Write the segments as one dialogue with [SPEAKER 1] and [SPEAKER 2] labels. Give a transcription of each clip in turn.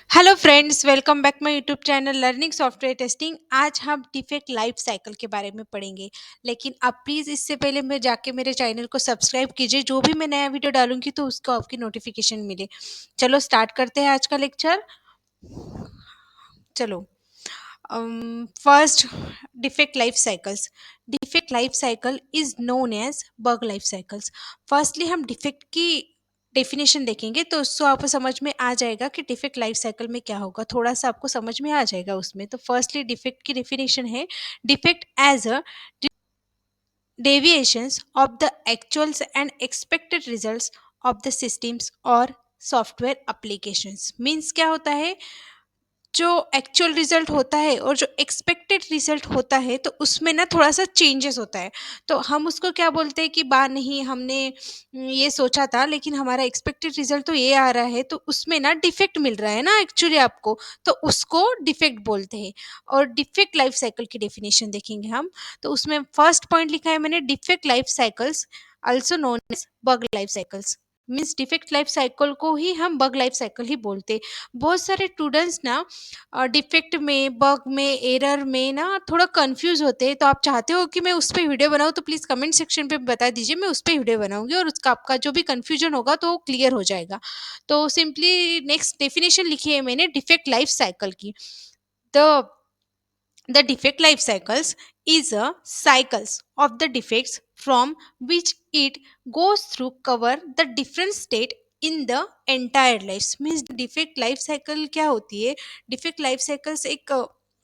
[SPEAKER 1] Hello friends, welcome back my YouTube channel learning software testing. आज हम defect life cycle के बारे में पढ़ेंगे। लेकिन आप प्लीज़ इससे पहले मैं जाके मेरे चैनल को सब्सक्राइब कीजिए, जो भी मैं नया वीडियो डालूंगी तो उसको आपकी नोटिफिकेशन मिले। चलो स्टार्ट करते हैं आज का लेक्चर। चलो, first, defect life cycles. Defect life cycle is known as bug life cycles. Firstly हम डिफेक्ट की डेफिनेशन देखेंगे तो उससे आपको समझ में आ जाएगा कि डिफेक्ट लाइफ साइकिल में क्या होगा। थोड़ा सा आपको समझ में आ जाएगा उसमें। तो फर्स्टली डिफेक्ट की डेफिनेशन है defect as a deviations of the actuals and expected results of the systems or software applications। Means क्या होता है, जो एक्चुअल रिजल्ट होता है और जो एक्सपेक्टेड रिजल्ट होता है तो उसमें ना थोड़ा सा चेंजेस होता है। तो हम उसको क्या बोलते हैं कि बा नहीं, हमने ये सोचा था लेकिन हमारा एक्सपेक्टेड रिजल्ट तो ये आ रहा है, तो उसमें ना डिफेक्ट मिल रहा है ना एक्चुअली आपको, तो उसको डिफेक्ट बोलते हैं। और डिफेक्ट लाइफ साइकिल की डेफिनेशन देखेंगे हम। तो उसमें फर्स्ट पॉइंट लिखा है मैंने, defect life cycles also known as bug life cycles. Means defect life cycle को ही हम बग लाइफ साइकिल ही बोलते हैं। बहुत सारे स्टूडेंट्स ना डिफेक्ट में, बग में, एरर में ना थोड़ा कंफ्यूज होते हैं। तो आप चाहते हो कि मैं उस पे वीडियो बनाऊँ तो प्लीज़ कमेंट सेक्शन पे बता दीजिए, मैं उस पे वीडियो बनाऊंगी और उसका आपका जो भी कंफ्यूजन होगा तो वो क्लियर हो जाएगा। तो सिंपली नेक्स्ट डेफिनेशन लिखी है मैंने डिफेक्ट लाइफ साइकिल की। The defect life cycles is a cycles of the defects from which it goes through cover the different state in the entire life। Means defect life cycle क्या होती है, defect life cycles एक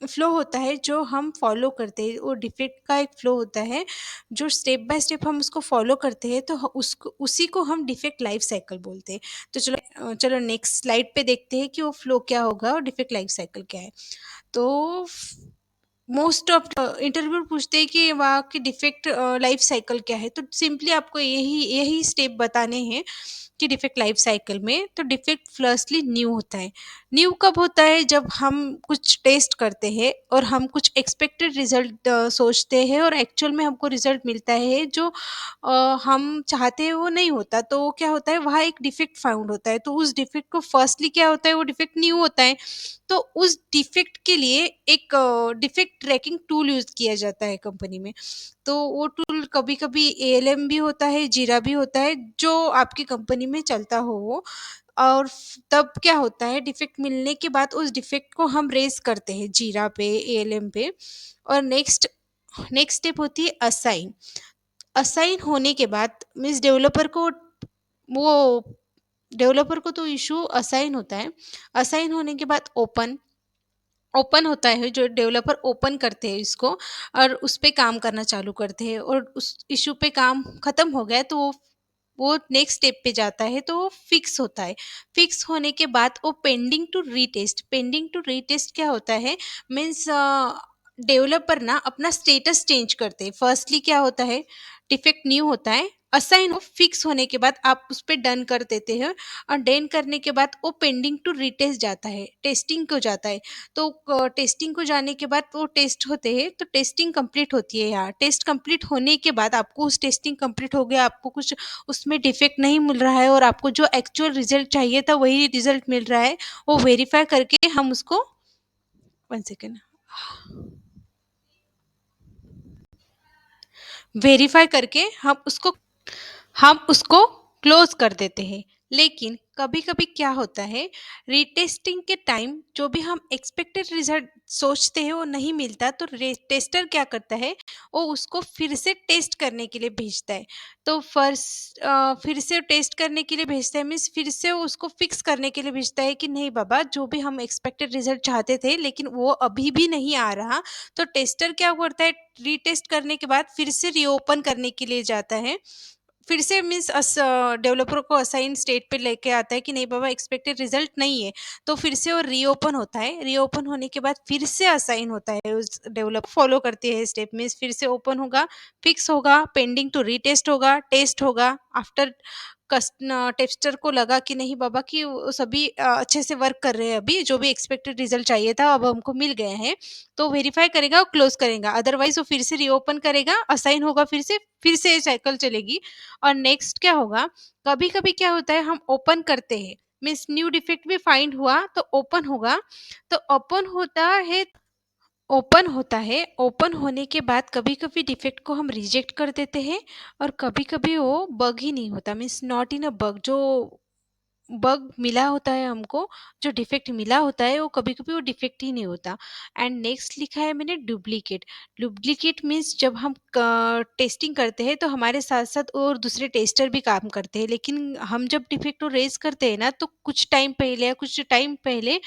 [SPEAKER 1] flow होता है जो हम follow करते हैं। वो डिफेक्ट का एक फ्लो होता है जो स्टेप बाय स्टेप हम उसको फॉलो करते हैं, तो उसको उसी को हम डिफेक्ट लाइफ साइकिल बोलते हैं। तो चलो नेक्स्ट स्लाइड पे देखते हैं कि वो फ्लो क्या होगा और डिफेक्ट लाइफ साइकिल क्या है। तो मोस्ट ऑफ इंटरव्यू पूछते हैं कि वहाँ की डिफेक्ट लाइफ साइकिल क्या है, तो सिंपली आपको यही यही स्टेप बताने हैं कि डिफेक्ट लाइफ साइकिल में। तो डिफेक्ट फर्स्टली न्यू होता है। न्यू कब होता है, जब हम कुछ टेस्ट करते हैं और हम कुछ एक्सपेक्टेड रिजल्ट सोचते हैं और एक्चुअल में हमको रिजल्ट मिलता है जो हम चाहते हैं वो नहीं होता। तो क्या होता है, वहाँ एक डिफेक्ट फाउंड होता है। तो उस डिफेक्ट को फर्स्टली क्या होता है, वो डिफेक्ट न्यू होता है। तो उस डिफेक्ट के लिए एक डिफेक्ट ट्रैकिंग टूल यूज किया जाता है कंपनी में। तो वो टूल कभी कभी एएलएम भी होता है, जीरा भी होता है, जो आपकी कंपनी में चलता हो वो। और तब क्या होता है, डिफेक्ट मिलने के बाद उस डिफेक्ट को हम रेज करते हैं जीरा पे, एएलएम पे। और नेक्स्ट नेक्स्ट स्टेप होती है असाइन। असाइन होने के बाद मीन्स वो डेवलपर को तो इशू असाइन होता है। असाइन होने के बाद ओपन ओपन होता है, जो डेवलपर ओपन करते हैं इसको और उस पे काम करना चालू करते हैं। और उस इशू पे काम खत्म हो गया तो वो नेक्स्ट स्टेप पे जाता है, तो वो फिक्स होता है। फिक्स होने के बाद वो pending to retest. Pending to retest क्या होता है, मीन्स डेवलपर ना अपना स्टेटस चेंज करते हैं। फर्स्टली क्या होता है, डिफेक्ट न्यू होता है, असाइन हो, फिक्स होने के बाद आप उस पर डन कर देते हैं। और डन करने के बाद वो पेंडिंग टू रीटेस्ट जाता है, टेस्टिंग को जाता है। तो टेस्टिंग को जाने के बाद वो टेस्ट होते हैं, तो टेस्टिंग कंप्लीट होती है। यार टेस्ट कंप्लीट होने के बाद आपको उस टेस्टिंग कंप्लीट हो गया, आपको कुछ उसमें डिफेक्ट नहीं मिल रहा है और आपको जो एक्चुअल रिजल्ट चाहिए था वही रिजल्ट मिल रहा है। वो वेरीफाई करके हम उसको, वन सेकेंड, वेरीफाई करके हम उसको क्लोज कर देते हैं। लेकिन कभी कभी क्या होता है, रीटेस्टिंग के टाइम जो भी हम एक्सपेक्टेड रिजल्ट सोचते हैं वो नहीं मिलता, तो टेस्टर क्या करता है, वो उसको फिर से टेस्ट करने के लिए भेजता है। तो फर्स्ट फिर से टेस्ट करने के लिए भेजता है, मीन्स फिर से वो उसको फिक्स करने के लिए भेजता है कि नहीं बाबा, जो भी हम एक्सपेक्टेड रिजल्ट चाहते थे लेकिन वो अभी भी नहीं आ रहा। तो टेस्टर क्या करता है, रीटेस्ट करने के बाद फिर से रीओपन करने के लिए जाता है। फिर से मीन्स डेवलपर को असाइन स्टेट पे लेके आता है कि नहीं बाबा, एक्सपेक्टेड रिजल्ट नहीं है। तो फिर से वो रीओपन होता है। रीओपन होने के बाद फिर से असाइन होता है, उस डेवलप फॉलो करती है स्टेप। मीन्स फिर से ओपन होगा, फिक्स होगा, पेंडिंग टू रीटेस्ट होगा, टेस्ट होगा। आफ्टर टेस्टर को लगा कि नहीं बाबा कि वो सभी अच्छे से वर्क कर रहे हैं, अभी जो भी एक्सपेक्टेड रिजल्ट चाहिए था अब हमको मिल गए हैं, तो वेरीफाई करेगा और क्लोज करेगा। अदरवाइज वो फिर से रीओपन करेगा, असाइन होगा, फिर से साइकिल चलेगी। और नेक्स्ट क्या होगा, कभी कभी क्या होता है, हम ओपन करते हैं मीन्स न्यू डिफेक्ट भी फाइंड हुआ तो ओपन होगा। तो ओपन होने के बाद कभी-कभी डिफेक्ट को हम रिजेक्ट कर देते हैं और कभी-कभी वो बग ही नहीं होता, means not in a bug, जो बग मिला होता है हमको, जो डिफेक्ट मिला होता है वो कभी-कभी वो डिफेक्ट ही नहीं होता। एंड नेक्स्ट लिखा है मैंने डुप्लीकेट। डुप्लीकेट मीन्स जब हम टेस्टिंग करते हैं तो हमारे साथ-साथ और दूसरे टेस्टर भी काम करते हैं, लेकिन हम जब डिफेक्ट को रेज़ करते हैं ना तो कुछ टाइम पहले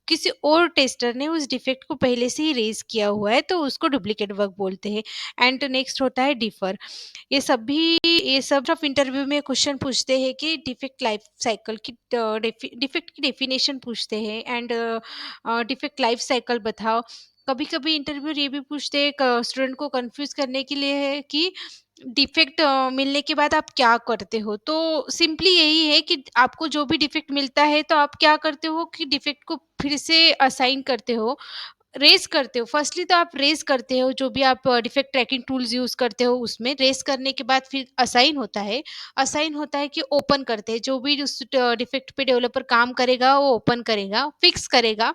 [SPEAKER 1] किसी और टेस्टर ने उस डिफेक्ट को पहले से ही रेज़ किया हुआ है, तो उसको डुप्लीकेट बग बोलते हैं। एंड नेक्स्ट होता है डिफर। ये सब जब इंटरव्यू में क्वेश्चन पूछते हैं कि डिफेक्ट लाइफ साइकिल की डिफेक्ट की डेफिनेशन पूछते हैं एंड डिफेक्ट लाइफ साइकिल बताओ। कभी-कभी इंटरव्यू ये भी पूछते हैं स्टूडेंट को कंफ्यूज करने के लिए है कि डिफेक्ट मिलने के बाद आप क्या करते हो? तो सिंपली यही है कि आपको जो भी डिफेक्ट मिलता है तो आप क्या करते हो कि डिफेक्ट को फिर से असाइन करते हो, रेज़ करते हो। फर्स्टली तो आप रेज़ करते हो, जो भी आप डिफेक्ट ट्रैकिंग टूल्स यूज़ करते हो उसमें, रेज़ करने के बाद फिर असाइन होता है। असाइन होता है कि ओपन करते हैं, जो भी उस डिफेक्ट पे डेवलपर काम करेगा वो ओपन करेगा, फिक्स करेगा,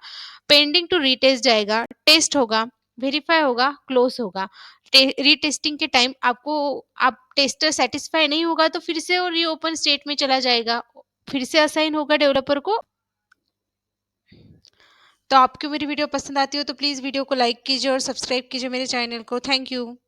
[SPEAKER 1] पेंडिंग टू रीटेस्ट जाएगा, टेस्ट होगा, वेरीफाई होगा, क्लोज़ होगा। रीटेस्टिंग के टाइम आप टेस्टर सैटिस्फाई नहीं होगा तो फिर से वो रीओपन स्टेट में चला जाएगा। फिर से असाइन होगा डेवलपर को। तो आपको मेरी वीडियो पसंद आती हो तो प्लीज़ वीडियो को लाइक कीजिए और सब्सक्राइब कीजिए मेरे चैनल को। Thank you.